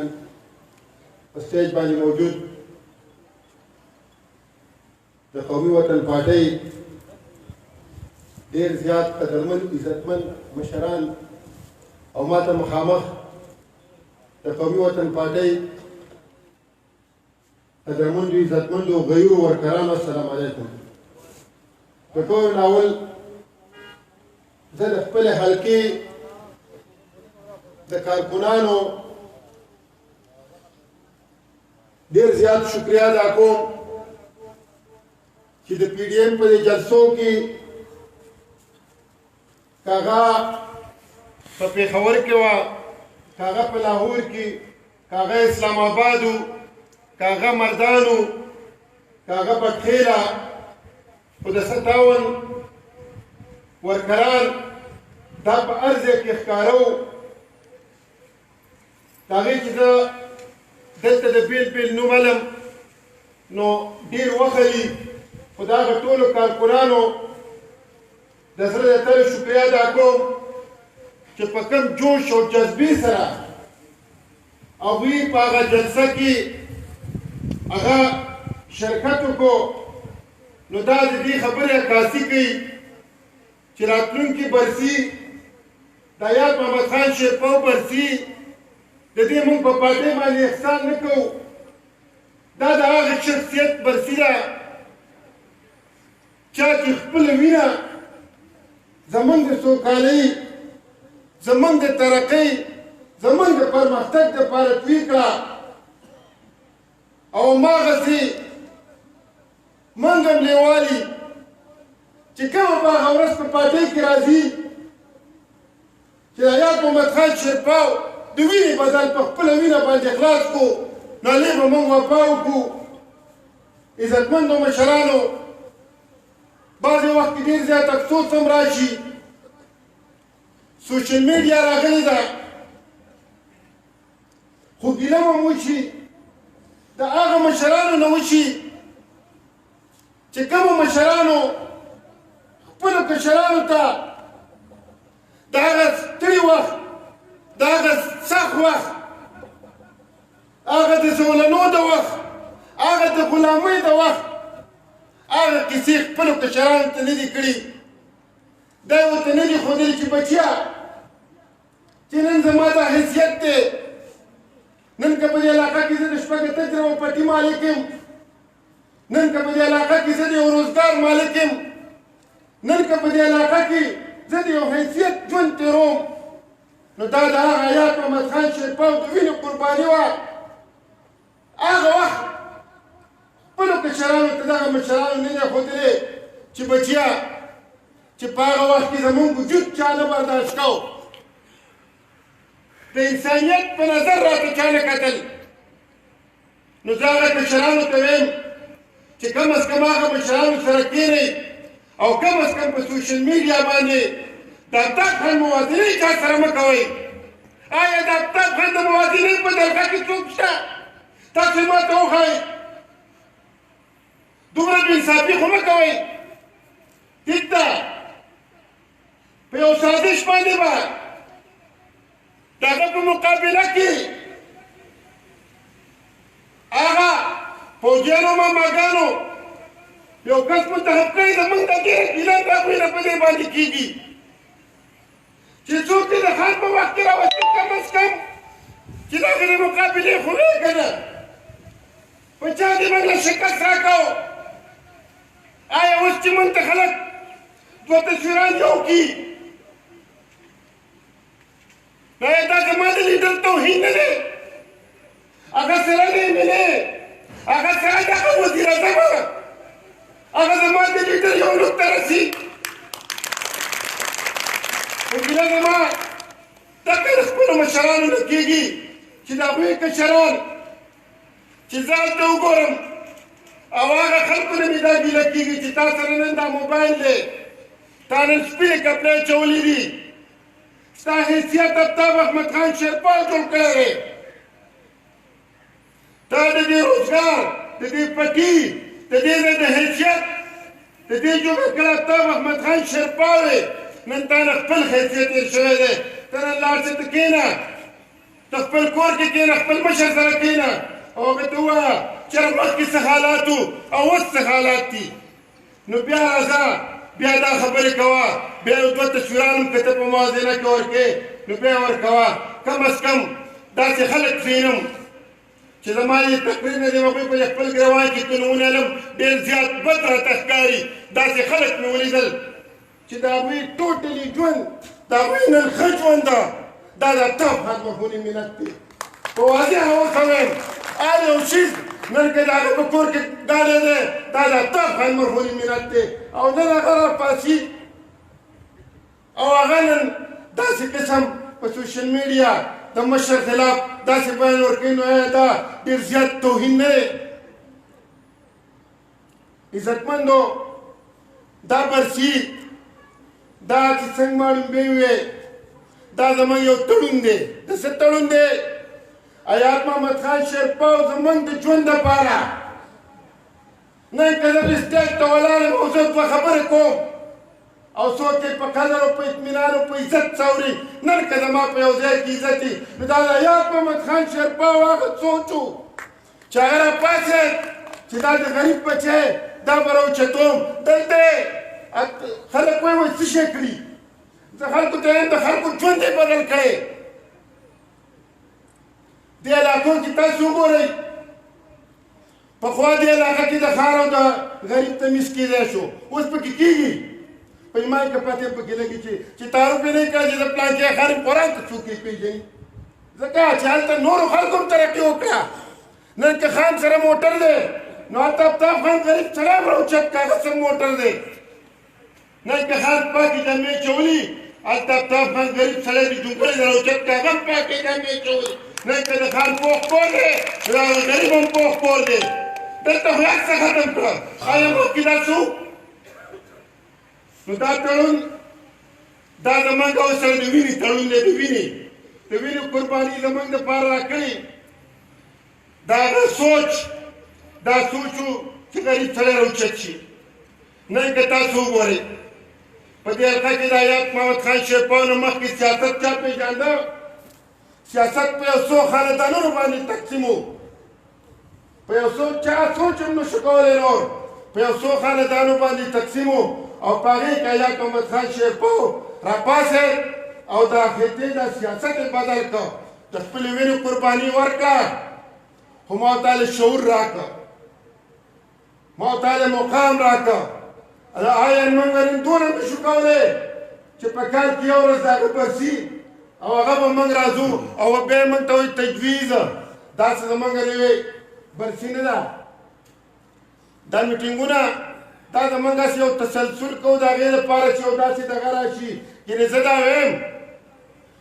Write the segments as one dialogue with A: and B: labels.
A: نن په سټیج باندې موجود د قومي وطن پارټۍ ډېر زیات قدرمن عزتمن مشران او ماته مخامخ د قومي وطن پارټۍ قدرمندو عزتمندو غیرو ورکرانو السلام علیکم. په ټول ناول زه د خپلې حلقې د کارکونانو ډېر زیات شکریه ادا کوم چې د پی ډي ایم په دې جلسو کې کاغه په پېښور کې وه، کاغه په لاهور کې، کاغه اسلام آباد و، کاغه مردان و، کاغه بټخیله، خو د 57 ورکران دا په هر ځای کې ښکاره و. د هغې چې زه دلته د بیل بیل نوم علم نو ډېر وخلي، خو د هغه ټولو کارکونانو د زړه د تلې شکریه ادا کوم چې په کوم جوش او جذبې سره هغوی په هغه جلسه کې هغه شرکت وکړو. نو دا د دې خبرې عکاسي کوي چې راتلونکي برسي د یاد محمد خان شیرپو برسي د دې موږ په پارټۍ باندې احسان نه کوو. دا د هغه شخصیت برسي ده چا چې خپله وینه زمونږ د سوکالۍ، زمونږ د ترقۍ، زمونږ د پرمختګ دپاره توی کړه او هماغسې موږ هم لیوالي چې کومه به هغه ورځ په پارټۍ کې راځي چې حیات محمد خان شیرپو د وینې بدل په خپله وینه باندې اخلاص کړو، نو هغې به موږ وفا وکړو. عزتمندو مشرانو، بعضې وخت کې ډېر زیات افسوس هم راشي، سوشل میډیا راغلې ده، خو ګیله هم وشي د هغه مشرانو نه وشي چې کومو مشرانو خپلو کشرانو ته د هغه ستړي وخت، د هغه سخت وخت، هغه د زولنو د وخت، هغه د غلامۍ د وخت هغه کیسې خپلو کشرانو ته نه دي کړي. دا یې ورته نه دي ښودلي چې بچیا چې نن زما دا حیثیت دی، نن که په دې علاقه کې زه د شپږ تجربه پټي مالک یم، نن که په دې علاقه کې زه د یو روزګار مالک یم، نن که په دې علاقه کې زه د یو حیثیت ژوند تېروم، نو دا د هغه حیات محمد خان شیرپو د وینې قرباني وه. هغه وخت خپلو کشرانو ته دغه مشرانو نه دی ښودلی چې بچیا چې په هغه وخت کې زمونږ وجود چا نه برداشت کو، د انسانیت په نظر راته چا نه کتل. نو زه هغه کشرانو ته ویم چې کم از کم هغه مشرانو سره کښېنئ او کم از کم په سوشل میډیا باندې د افطاب خان موازنې چا سره مه کوئ. آیا د افطاب خان د موازنې په دلګه کې څوک شته؟ تاسو ما ته وښایئ. دومره بې انصافي خو مه کوئ. ټیک ده، په یو سازش باندې به د هغه په مقابله کې هغه فوجیانو ماماګانو یو کس منتخب کړی د موږ د ډېره ګیله د هغوی نه په دې باندې کېږي چې څوک دې د خان په وخت کې راوستي کم از کم چې د هغې د مقابلې خو وې که نه په چا دې موږ له شکست راکړو. آیا اوس چې موږ ته خلک دوه تصویران یو کړي نو آیا دا زما د لیدل توهین نه دی؟ هغه سره دی ملې، هغه سره دغه وزیر اعظم هغه زما د لیدل یو نقطه رسي. خو ګیله زما دغه د خپلو مشرانو نه کېږي چې د هغوی کشران چې زه هلته وګورم او هغه خلکو نه مې دا ګیله کېږي چې تا سره نن دا موبایل دی، تا نن سپینې کپړې اچولي دي، ستا حیثیت افطاب احمد خان شیرپو جوړ کړی دی، تا د دې روزګار، د دې پټي، د دې ځای د حیثیت د دې جوړه کړی افطاب احمد خان شیرپو دی. نن تا نه خپل حیثیت تېر شوی دی، ته نن لاړ شه ته کښېنه ته خپل کور کې کښېنه خپل مشر سره کښېنه او هغه ته ووایه چېرې مخکې څه حالات وو او اوس څه حالات دي نو بیا راځه بیا دا خبرې کوه بیا یو دوه تصویران هم که ته په موازنه کې ورکې نو بیا ورکوه کم از کم داسې خلک پېژنم چې زما دې تقریر نه د هغوی په خپل ګروان کې که نومونه علم ډېر زیات بد راته ښکاري داسې خلک مې ولیدل چې د هغوی ټوټلي ژوند د هغوی نن ښه ژوند ده دا د تا افغان مفهومي ملت دی په واضحه ورته وایم هر یو شیز نن که د هغه په کور کې ډالې دی دا د تا افغان مفهومي ملت دی او نن هغه راپاڅي او هغه نن داسې قسم په سوشل میډیا د مشر خلاف داسې بیان ورکوي نو آیا دا ډېر زیات توهین نه دی عزتمندو دا برسي دا چې څنګه معلومې وې دا زموږ یو تړون دی د څه تړون دی ایاز محمد خان شیرپا زموږ د ژوند دپاره نن که زه سټیج ته ولاړ یم او زه دوه خبرې کوم او څوک یې په قدر او په اطمینان او په عزت څوري نن که زما په یو ځای کې عزت وي نو دا د ایاز محمد خان شیرپا هغه سوچ و چې هغه راپاڅېد چې دا د غریب بچی دا به راوچتوم دلته خلک وایي وایي څه شی کړي زه خلکو ته وایم د خلکو ژوند یې بدل کړی دې علاقو کې تاسو وګورئ پخوا دې علاقه کې د ښار او د غریب تمیز کېدی شو اوس پکې کېږي په ایمان کې پتې پکې لګي چې تعارف یې نه کړی چې د پلانکې ښار قرآن ته څوک یې پېژني ځکه چې هلته نورو خلکو هم ترقي وکړه نن که خان سره موټر دی نو هلته افتاب خان غریب سړی هم راوچت که هغه سم موټر دی نن که خان پاکې جامې چولي هلته افتاب خان غریب سړی د جونګړې نه راوچت که هغه هم پاکې جامې چولي نن که د خان پوخ کور دی نو د غریب هم پوخ کور دی دلته خو هر څه ختم کړه آیا مخکې دا څه نو دا تړون دا زموږ او سره د وینې تړون دی د وینې قرباني زموږ دپاره راکړې دا هغه سوچ دا سوچ و چې غریب سړی راوچت شي نن که تاسو وګورئ په دې حلقه کې د ایاز محمد خان شیرپا نه مخکې سیاست چا پېژانده سیاست په یو څو خاندانونو باندې تقسیم و په یو څو چا سوچ هم نشو کولی نور په یو څو خاندانو باندې تقسیم و او په هغې کې ایاز محمد خان شیرپا راپاڅېد او د خطې د سیاست یې بدل کړ د خپلې وینې قرباني ورکړه خو ما ورته له شعور راکړه ما ورته له مقام راکړه آیا موږ نن دونه نشو کولی چې په کال کې یو ورځ د هغه برسي او هغه به موږ راځو او بیا یې موږ ته وایي تجویز داسې زموږ نوې برسي نه ده دا میټینګونه دا زموږ هسې یو تسلسل کوو د هغې لپاره چې یو داسې دغه راشي یعنې زه دا وایم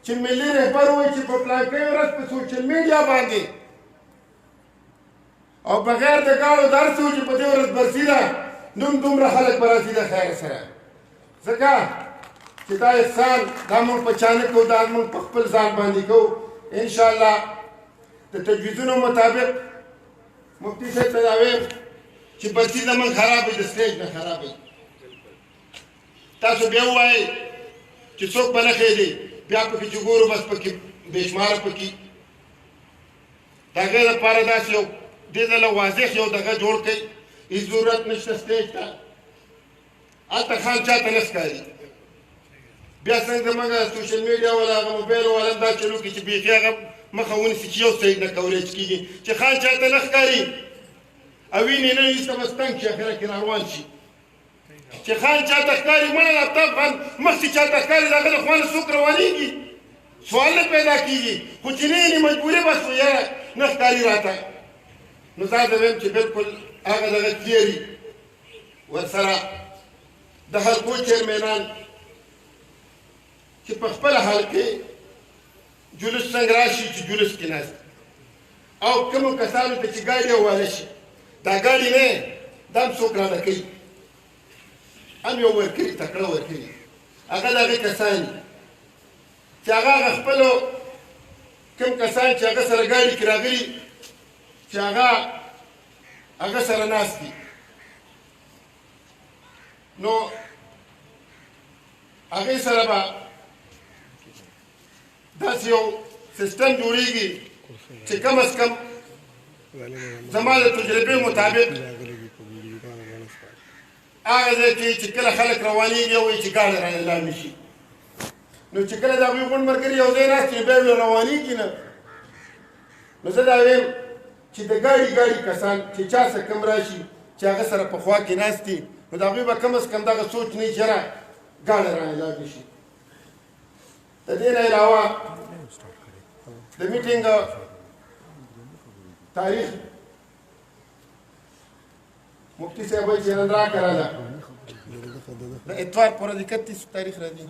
A: چې ملي رهبر وایي چې په پلانکۍ ورځ په سوشل میډیا باندې او بغیر د ګاړو د هر څه چې په دې ورځ برسي ده نوم دومره خلک به راځي د خیر سره ځکه چې دا احسان دا موږ په چا نه کوو دا موږ په خپل ځان باندې کوو انشاءالله د تجویزونو مطابق مفتي صاحب ته دا وایم چې برسي زموږ خراب وي د سټیج نه خراب وي تاسو بیا ووایئ چې څوک به نه خېږي بیا پکې چې ګورو بس پکې بېشماره پکې د هغې لپاره داسې یو دې ځله واضح یو دغه جوړ کړئ هېڅ ضرورت نشته سټیج ته هلته خان چاته نه ښکاري بیا څنګه زموږ سوشل میډیا والا هغه موبایل والا هم دا چلو کړي چې بیخي هغه مخه ونیسي چې یو سید نه کوریج کېږي چې خان چاته نه ښکاري او وینې نه ایسته بس تنګ شي اخره کې راروان شي چې خان چاته ښکاري مړه د افتاب خان مخکې چاته ښکاري د هغه له خوا نه څوک روانېږي سوال نه پیدا کېږي خو چې نه یې مجبوري بس و یاره نه ښکاري راته نو دا زه وایم چې بلکل هغه دغه کلیر ورسره د حلقو چیرمینان چې په خپله حلقې جلوس څنګه راشي چې جلوس کې ناست او کومو کسانو ته چې ګاډي حواله شي دا ګاډي نه دا هم څوک رانه کوي هم یو ورکړي تکړه ورکړي هغه د هغې کسان چې هغه خپلو کوم کسان چې هغه سره ګاډي کې راغلي چې هغه سره ناست دي نو هغې سره به داسې یو سیستم جوړیږي چې کم از کم زما د تجربې مطابق هغه ځای کې چې کله خلک روانېږي وایي چې ګاډی رانه لاندې شي نو چې کله د هغوی غونډ ملګري یو ځای ناست وي بیا یې روانېږي نه نو زه دا وایم چې د ګاډي کسان چې چا څه کم راشي چې هغه سره په خوا کې ناست دي نو د هغوی به کم از کم دغه سوچ نه وي چې یاره ګاډی رانه لاندې شي د دې نه علاوه د میټینګ تاریخ مفتی صاحب وایي چې نن راکړه ده د اتوار پر 31 تاریخ راځي